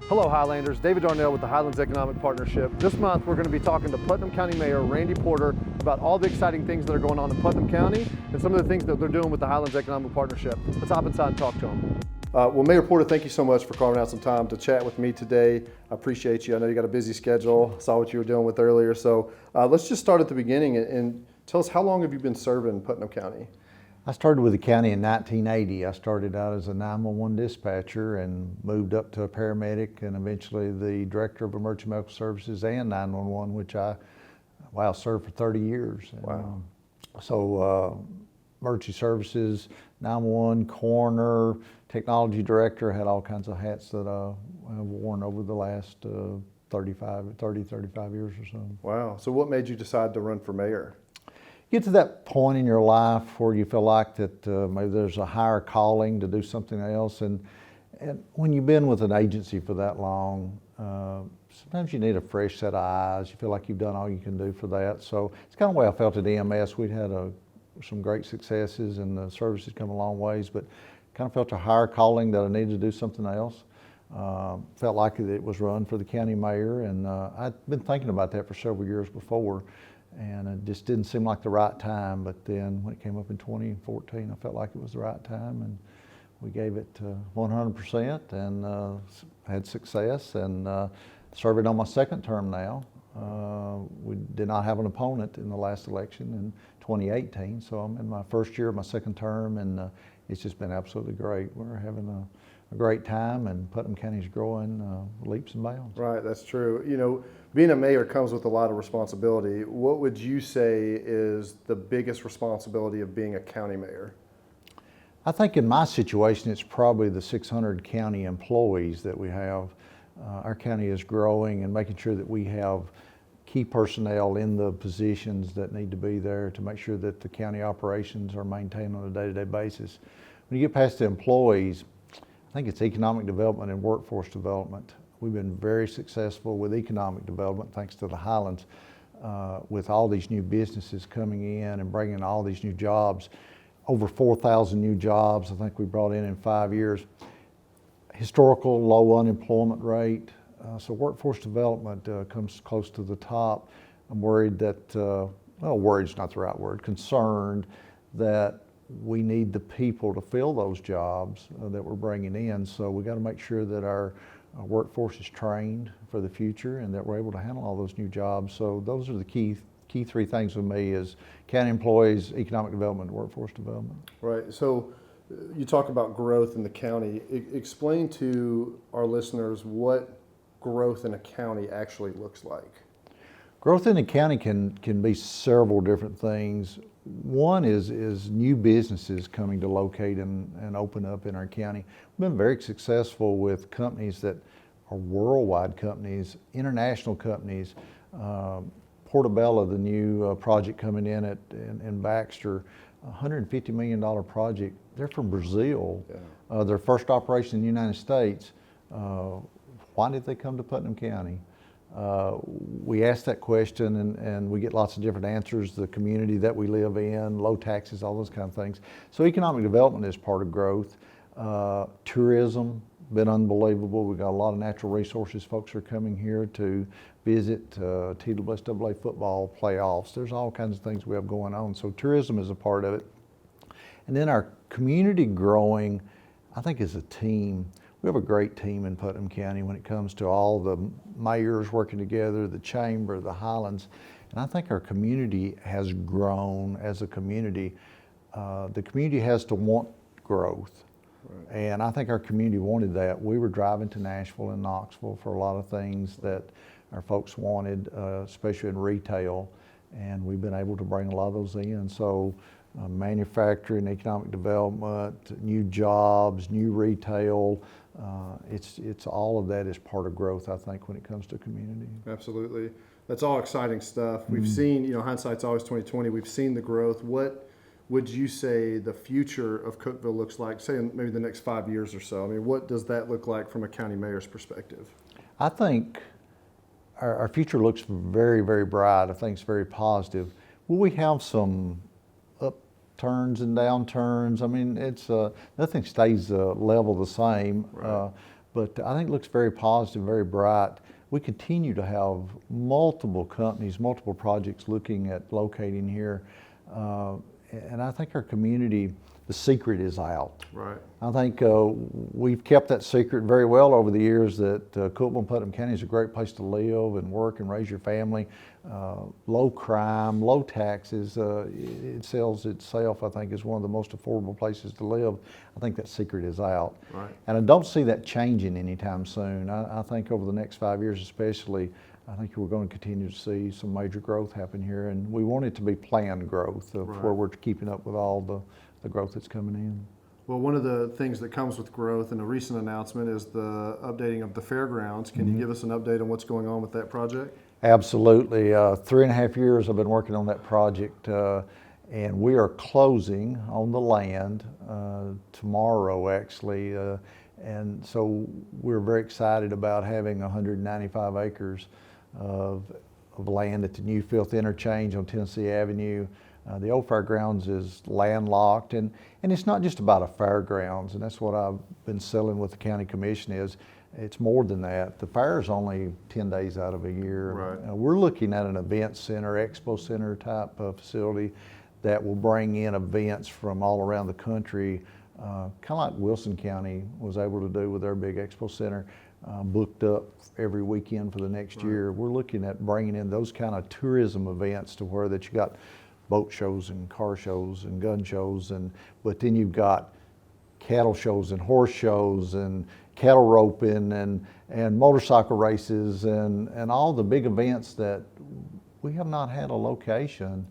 Hello Highlanders, David Darnell with the Highlands Economic Partnership. This month we're going to be talking to Putnam County Mayor Randy Porter about all the exciting things that are going on in Putnam County and some of the things that they're doing with the Highlands Economic Partnership. Let's hop inside and talk to him. Well, Mayor Porter, thank you so much for carving out some time to chat with me today. I appreciate you. I know you got a busy schedule. I saw what you were dealing with earlier. So let's just start at the beginning and tell us, how long have you been serving Putnam County? I started with the county in 1980. I started out as a 911 dispatcher and moved up to a paramedic and eventually the director of emergency medical services and 911, which I served for 30 years. Wow. Emergency services, 911, coroner, technology director, had all kinds of hats that I've worn over the last 35 years or so. Wow. So what made you decide to run for mayor? Get to that point in your life where you feel like that maybe there's a higher calling to do something else, and when you've been with an agency for that long, sometimes you need a fresh set of eyes. You feel like you've done all you can do for that. So it's kind of the way I felt at EMS. We'd had some great successes and the service had come a long ways, but kind of felt a higher calling that I needed to do something else. Felt like it was run for the county mayor, and I'd been thinking about that for several years before. And it just didn't seem like the right time. But then when it came up in 2014, I felt like it was the right time, and we gave it 100% and had success, and serving on my second term now. We did not have an opponent in the last election in 2018, so I'm in my first year of my second term, and it's just been absolutely great. We're having a great time, and Putnam County's growing leaps and bounds. Right, that's true. You know, being a mayor comes with a lot of responsibility. What would you say is the biggest responsibility of being a county mayor? I think in my situation, it's probably the 600 county employees that we have. Our county is growing, and making sure that we have key personnel in the positions that need to be there to make sure that the county operations are maintained on a day-to-day basis. When you get past the employees, I think it's economic development and workforce development. We've been very successful with economic development thanks to the Highlands, with all these new businesses coming in and bringing all these new jobs. Over 4,000 new jobs I think we brought in 5 years. Historical low unemployment rate. So workforce development comes close to the top. I'm worried that, well, worried's not the right word, concerned that we need the people to fill those jobs that we're bringing in. So we got to make sure that our workforce is trained for the future and that we're able to handle all those new jobs. So those are the key three things with me: is county employees, economic development, and workforce development. Right. So you talk about growth in the county. Explain to our listeners what growth in a county actually looks like. Growth in the county can be several different things. One is new businesses coming to locate and open up in our county. We've been very successful with companies that are worldwide companies, international companies. Portobello, the new project coming in Baxter, $150 million project. They're from Brazil. Yeah. Their first operation in the United States. Why did they come to Putnam County? We ask that question and we get lots of different answers. The community that we live in, low taxes, all those kind of things. So economic development is part of growth. Tourism, been unbelievable. We've got a lot of natural resources. Folks are coming here to visit TWSAA football playoffs. There's all kinds of things we have going on. So tourism is a part of it. And then our community growing, I think, as a team. We have a great team in Putnam County when it comes to all the mayors working together, the chamber, the Highlands, and I think our community has grown as a community. The community has to want growth, right. And I think our community wanted that. We were driving to Nashville and Knoxville for a lot of things that our folks wanted, especially in retail, and we've been able to bring a lot of those in. So manufacturing, economic development, new jobs, new retail, it's all of that is part of growth, I think, when it comes to community. Absolutely. That's all exciting stuff. We've seen, you know, hindsight's always 20/20. We've seen the growth. What would you say the future of Cookeville looks like, say in maybe the next 5 years or so? I mean, what does that look like from a county mayor's perspective? I think our future looks very, very bright. I think it's very positive. Will we have some upturns and downturns? I mean, it's nothing stays level the same. Right. but I think it looks very positive, very bright. We continue to have multiple companies, multiple projects looking at locating here. And I think our community, the secret is out. Right. I think we've kept that secret very well over the years that Cookeville and Putnam County is a great place to live and work and raise your family. Low crime, low taxes. It sells itself, I think, as one of the most affordable places to live. I think that secret is out. Right. And I don't see that changing anytime soon. I think over the next 5 years especially, I think we're going to continue to see some major growth happen here. And we want it to be planned growth of Right. where we're keeping up with all the growth that's coming in. Well, one of the things that comes with growth and a recent announcement is the updating of the Fairgrounds. Can you give us an update on what's going on with that project? Absolutely. 3.5 years I've been working on that project, and we are closing on the land tomorrow, actually. And so we're very excited about having 195 acres of land at the new Fifth Interchange on Tennessee Avenue. The old fairgrounds is landlocked, and it's not just about a fairgrounds, and that's what I've been selling with the county commission is it's more than that. The fair is only 10 days out of a year. Right. We're looking at an event center, expo center type of facility that will bring in events from all around the country, kind of like Wilson County was able to do with their big expo center, booked up every weekend for the next year. We're looking at bringing in those kind of tourism events to where that you got boat shows and car shows and gun shows, but then you've got cattle shows and horse shows and cattle roping and motorcycle races and all the big events that we have not had a location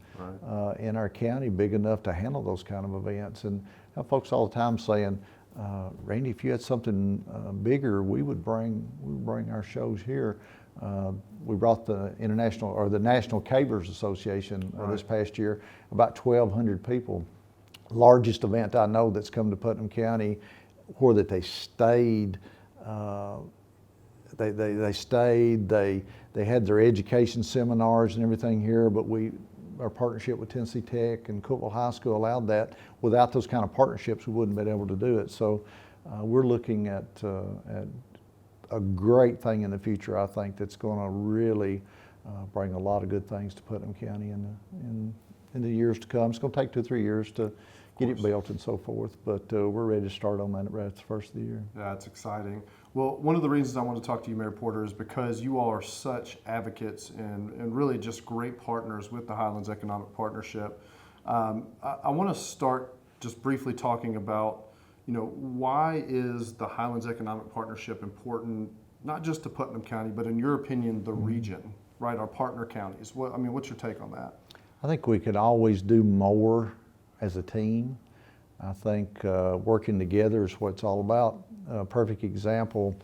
in our county big enough to handle those kind of events. And I have folks all the time saying, Randy, if you had something bigger, we would bring our shows here. We brought the National Cavers Association this past year, about 1,200 people. Largest event I know that's come to Putnam County, where that they stayed. They stayed. They had their education seminars and everything here, but our partnership with Tennessee Tech and Cookeville High School allowed that. Without those kind of partnerships, we wouldn't have been able to do it. So we're looking at a great thing in the future, I think, that's going to really bring a lot of good things to Putnam County in the years to come. It's going to take 2 or 3 years to get it built and so forth, but we're ready to start on that right at the first of the year. Yeah, it's exciting. Well, one of the reasons I want to talk to you, Mayor Porter, is because you all are such advocates and really just great partners with the Highlands Economic Partnership. I want to start just briefly talking about, why is the Highlands Economic Partnership important, not just to Putnam County, but in your opinion, the region, right? Our partner counties. What's your take on that? I think we could always do more as a team. I think working together is what it's all about. A perfect example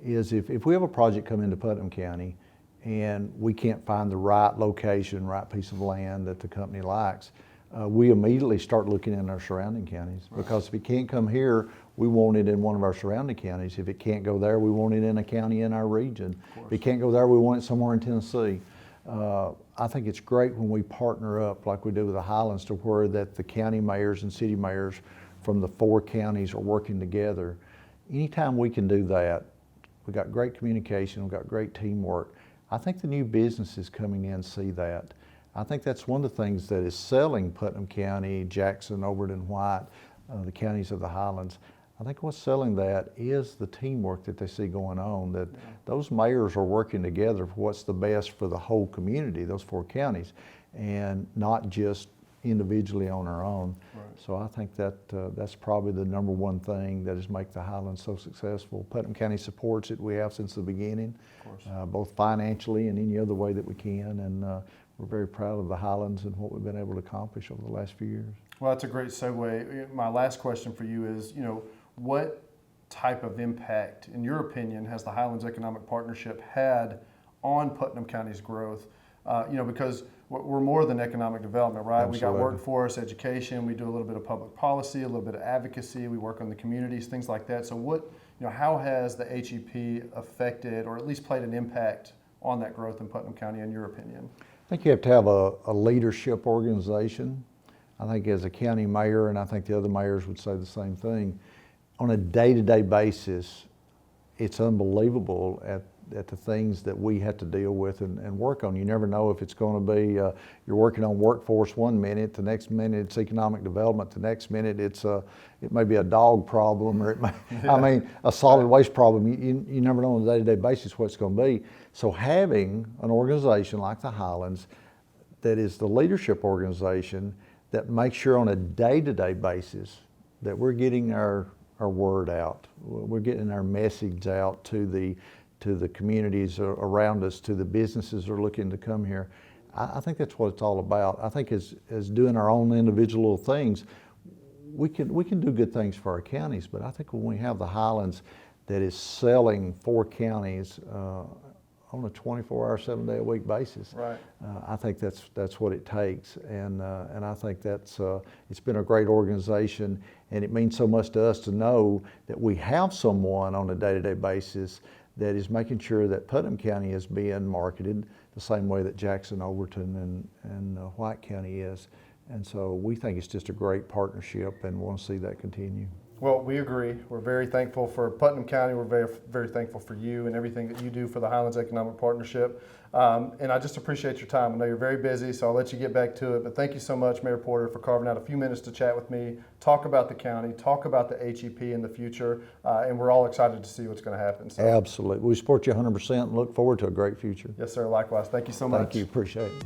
is if we have a project come into Putnam County and we can't find the right location, right piece of land that the company likes, we immediately start looking in our surrounding counties. Because if it can't come here, we want it in one of our surrounding counties. If it can't go there, we want it in a county in our region. If it can't go there, we want it somewhere in Tennessee. I think it's great when we partner up like we do with the Highlands to where that the county mayors and city mayors from the 4 counties are working together. Anytime we can do that, we've got great communication, we've got great teamwork. I think the new businesses coming in see that. I think that's one of the things that is selling Putnam County, Jackson, Overton, White, the counties of the Highlands. I think what's selling that is the teamwork that they see going on, that those mayors are working together for what's the best for the whole community, those 4 counties, and not just individually on our own. So I think that that's probably the number one thing that has made the Highlands so successful. Putnam County supports it. We have since the beginning, both financially and any other way that we can, and we're very proud of the Highlands and what we've been able to accomplish over the last few years. Well, that's a great segue. My last question for you is, what type of impact, in your opinion, has the Highlands Economic Partnership had on Putnam County's growth? Because we're more than economic development, right? Absolutely. We got workforce, education, we do a little bit of public policy, a little bit of advocacy, we work on the communities, things like that. So how has the HEP affected or at least played an impact on that growth in Putnam County, in your opinion? I think you have to have a leadership organization. I think as a county mayor, and I think the other mayors would say the same thing, on a day-to-day basis, it's unbelievable at the things that we have to deal with and work on. You never know if it's going to be, you're working on workforce one minute, the next minute it's economic development, the next minute it may be a dog problem, or it may, I mean, a solid waste problem. You never know on a day-to-day basis what it's going to be. So having an organization like the Highlands that is the leadership organization that makes sure on a day-to-day basis that we're getting our word out, we're getting our message out to the communities around us, to the businesses that are looking to come here. I think that's what it's all about. I think as doing our own individual things, we can do good things for our counties, but I think when we have the Highlands that is selling 4 counties on a 24-hour, 7-day-a-week basis, right. I think that's what it takes, and I think it's been a great organization, and it means so much to us to know that we have someone on a day-to-day basis that is making sure that Putnam County is being marketed the same way that Jackson, Overton, and White County is. And so we think it's just a great partnership and want to see that continue. Well, we agree. We're very thankful for Putnam County. We're very, very thankful for you and everything that you do for the Highlands Economic Partnership. And I just appreciate your time. I know you're very busy, so I'll let you get back to it. But thank you so much, Mayor Porter, for carving out a few minutes to chat with me, talk about the county, talk about the HEP in the future, and we're all excited to see what's going to happen. So. Absolutely. We support you 100% and look forward to a great future. Yes, sir. Likewise. Thank you so much. Thank you. Appreciate it.